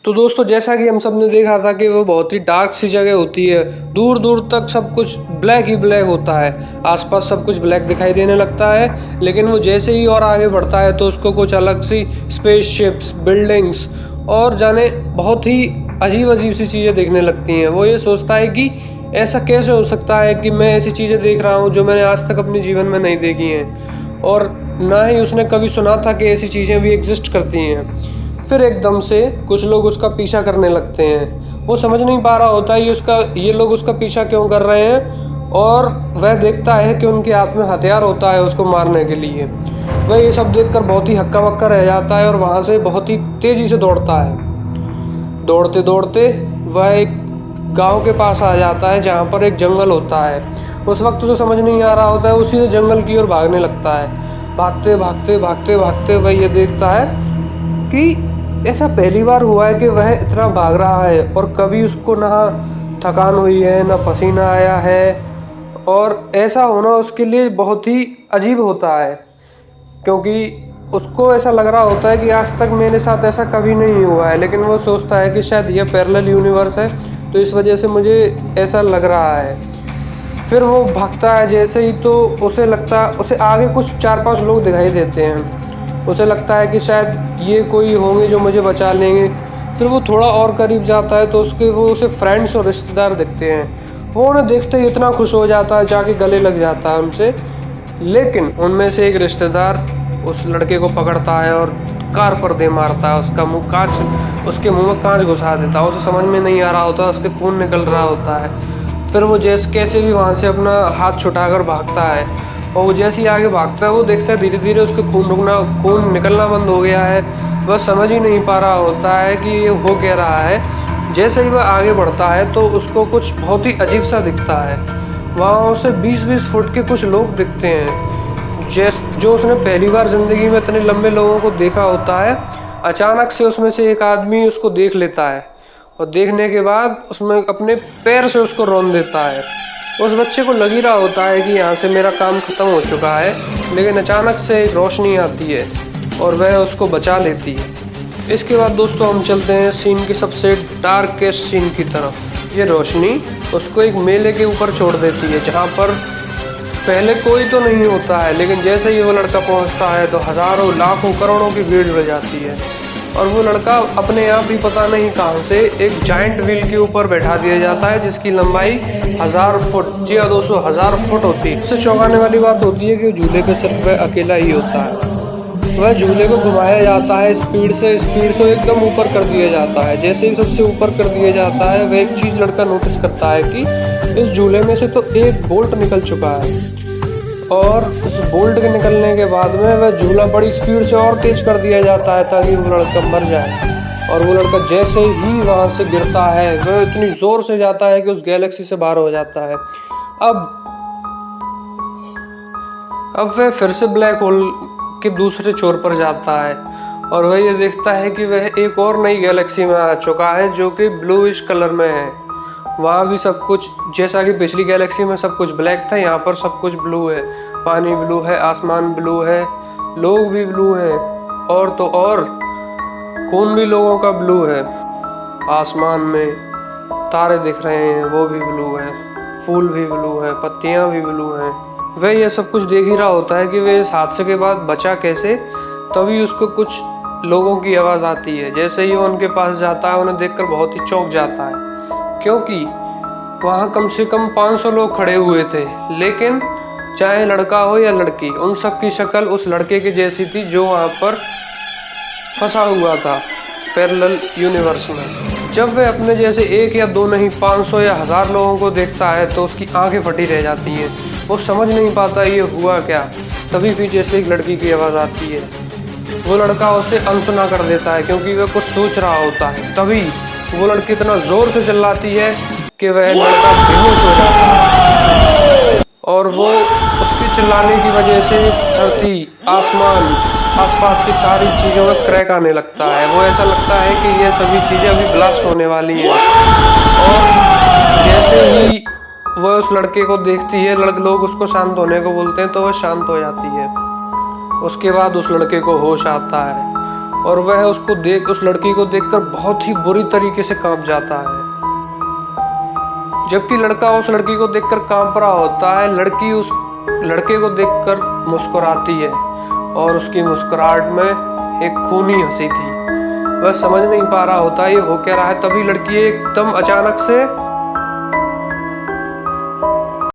तो दोस्तों जैसा कि हम सब ने देखा था कि वो बहुत ही डार्क सी जगह होती है। दूर दूर तक सब कुछ ब्लैक ही ब्लैक होता है, आसपास सब कुछ ब्लैक दिखाई देने लगता है। लेकिन वो जैसे ही और आगे बढ़ता है तो उसको कुछ अलग सी स्पेसशिप्स, बिल्डिंग्स और जाने बहुत ही अजीब अजीब सी चीज़ें देखने लगती हैं। वो ये सोचता है कि ऐसा कैसे हो सकता है कि मैं ऐसी चीज़ें देख रहा हूँ जो मैंने आज तक अपने जीवन में नहीं देखी हैं, और ना ही उसने कभी सुना था कि ऐसी चीज़ें भी एग्जिस्ट करती हैं। फिर एकदम से कुछ लोग उसका पीछा करने लगते हैं। वो समझ नहीं पा रहा होता है ये लोग उसका पीछा क्यों कर रहे हैं, और वह देखता है कि उनके हाथ में हथियार होता है उसको मारने के लिए। वह ये सब देखकर बहुत ही हक्का बक्का रह जाता है और वहाँ से बहुत ही तेज़ी से दौड़ता है। दौड़ते दौड़ते वह एक गांव के पास आ जाता है जहाँ पर एक जंगल होता है। उस वक्त उसे समझ नहीं आ रहा होता है, उसी से जंगल की ओर भागने लगता है। भागते भागते भागते भागते वह ये देखता है कि ऐसा पहली बार हुआ है कि वह इतना भाग रहा है और कभी उसको ना थकान हुई है ना पसीना आया है। और ऐसा होना उसके लिए बहुत ही अजीब होता है, क्योंकि उसको ऐसा लग रहा होता है कि आज तक मेरे साथ ऐसा कभी नहीं हुआ है। लेकिन वो सोचता है कि शायद यह पैरेलल यूनिवर्स है, तो इस वजह से मुझे ऐसा लग रहा है। फिर वो भागता है जैसे ही, तो उसे आगे कुछ 4-5 लोग दिखाई देते हैं। उसे लगता है कि शायद ये कोई होंगे जो मुझे बचा लेंगे। फिर वो थोड़ा और करीब जाता है तो उसे फ्रेंड्स और रिश्तेदार दिखते हैं। वो उन्हें देखते ही इतना खुश हो जाता है, जाके गले लग जाता है उनसे। लेकिन उनमें से एक रिश्तेदार उस लड़के को पकड़ता है और कार पर दे मारता है। उसके मुंह में कांच घुसा देता है। उसे समझ में नहीं आ रहा होता, उसके खून निकल रहा होता है। फिर वो कैसे भी वहाँ से अपना हाथ छुटाकर भागता है, और वो जैसे ही आगे भागता है वो देखता है धीरे धीरे उसके खून निकलना बंद हो गया है। वह समझ ही नहीं पा रहा होता है कि ये हो क्या रहा है। जैसे ही वह आगे बढ़ता है तो उसको कुछ बहुत ही अजीब सा दिखता है। वहाँ उसे 20-20 फुट के कुछ लोग दिखते हैं, जो उसने पहली बार जिंदगी में इतने लंबे लोगों को देखा होता है। अचानक से उसमें से एक आदमी उसको देख लेता है, और देखने के बाद उसमें अपने पैर से उसको रौंद देता है। उस बच्चे को लग ही रहा होता है कि यहाँ से मेरा काम खत्म हो चुका है, लेकिन अचानक से एक रोशनी आती है और वह उसको बचा लेती है। इसके बाद दोस्तों हम चलते हैं सीन की सबसे डार्केस्ट सीन की तरफ। ये रोशनी उसको एक मेले के ऊपर छोड़ देती है, जहाँ पर पहले कोई तो नहीं होता है। लेकिन जैसे ही वो लड़का पहुँचता है तो हजारों लाखों करोड़ों की भीड़ हो जाती है, और वो लड़का अपने आप ही पता नहीं कहाँ से एक जाइंट व्हील के ऊपर बैठा दिया जाता है, जिसकी लंबाई 1000 फुट, जी हाँ दोस्तों 1000 फुट होती है। इससे चौंकाने वाली बात होती है कि झूले पे सिर्फ वह अकेला ही होता है। वह झूले को घुमाया जाता है स्पीड से एकदम ऊपर कर दिया जाता है। जैसे ही सबसे ऊपर कर दिया जाता है, वह एक चीज लड़का नोटिस करता है कि इस झूले में से तो एक बोल्ट निकल चुका है, और उस बोल्ट के निकलने के बाद में वह झूला बड़ी स्पीड से और तेज कर दिया जाता है ताकि वो लड़का मर जाए। और वो लड़का जैसे ही वहां से गिरता है वह इतनी जोर से जाता है कि उस गैलेक्सी से बाहर हो जाता है। अब वह फिर से ब्लैक होल के दूसरे छोर पर जाता है, और वह ये देखता है कि वह एक और नई गैलेक्सी में आ चुका है जो कि ब्लूइश कलर में है। वहाँ भी सब कुछ जैसा कि पिछली गैलेक्सी में सब कुछ ब्लैक था, यहाँ पर सब कुछ ब्लू है। पानी ब्लू है, आसमान ब्लू है, लोग भी ब्लू हैं, और तो और खून भी लोगों का ब्लू है। आसमान में तारे दिख रहे हैं, वो भी ब्लू है, फूल भी ब्लू है, पत्तियाँ भी ब्लू हैं। वह यह सब कुछ देख ही रहा होता है कि वह इस हादसे के बाद बचा कैसे। तभी उसको कुछ लोगों की आवाज़ आती है। जैसे ही वो उनके पास जाता है, उन्हें देखकर बहुत ही चौंक जाता है, क्योंकि वहाँ कम से कम 500 लोग खड़े हुए थे। लेकिन चाहे लड़का हो या लड़की, उन सब की शक्ल उस लड़के के जैसी थी जो वहाँ पर फंसा हुआ था पैरेलल यूनिवर्स में। जब वह अपने जैसे एक या दो नहीं 500 या 1000 लोगों को देखता है तो उसकी आंखें फटी रह जाती हैं। वो समझ नहीं पाता ये हुआ क्या। तभी पीछे से एक लड़की की आवाज़ आती है। वो लड़का उसे अनसुना कर देता है, क्योंकि वह कुछ सोच रहा होता है। तभी वो लड़की इतना जोर से चिल्लाती है कि वह लड़का बेहोश हो जाता है, और वो उसके चिल्लाने की वजह से धरती, आसमान, आसपास की सारी चीज़ों में क्रैक आने लगता है। वो ऐसा लगता है कि ये सभी चीज़ें अभी ब्लास्ट होने वाली हैं। और जैसे ही वह उस लड़के को देखती है, लोग उसको शांत होने को बोलते हैं, तो वह शांत हो जाती है। उसके बाद उस लड़के को होश आता है, और वह उस लड़की को देखकर बहुत ही बुरी तरीके से कांप जाता है। जबकि लड़का उस लड़की को देखकर कांप रहा होता है, लड़की उस लड़के को देखकर मुस्कुराती है और उसकी मुस्कुराहट में एक खूनी हंसी थी। वह समझ नहीं पा रहा होता ये हो क्या रहा है। तभी लड़की एकदम अचानक से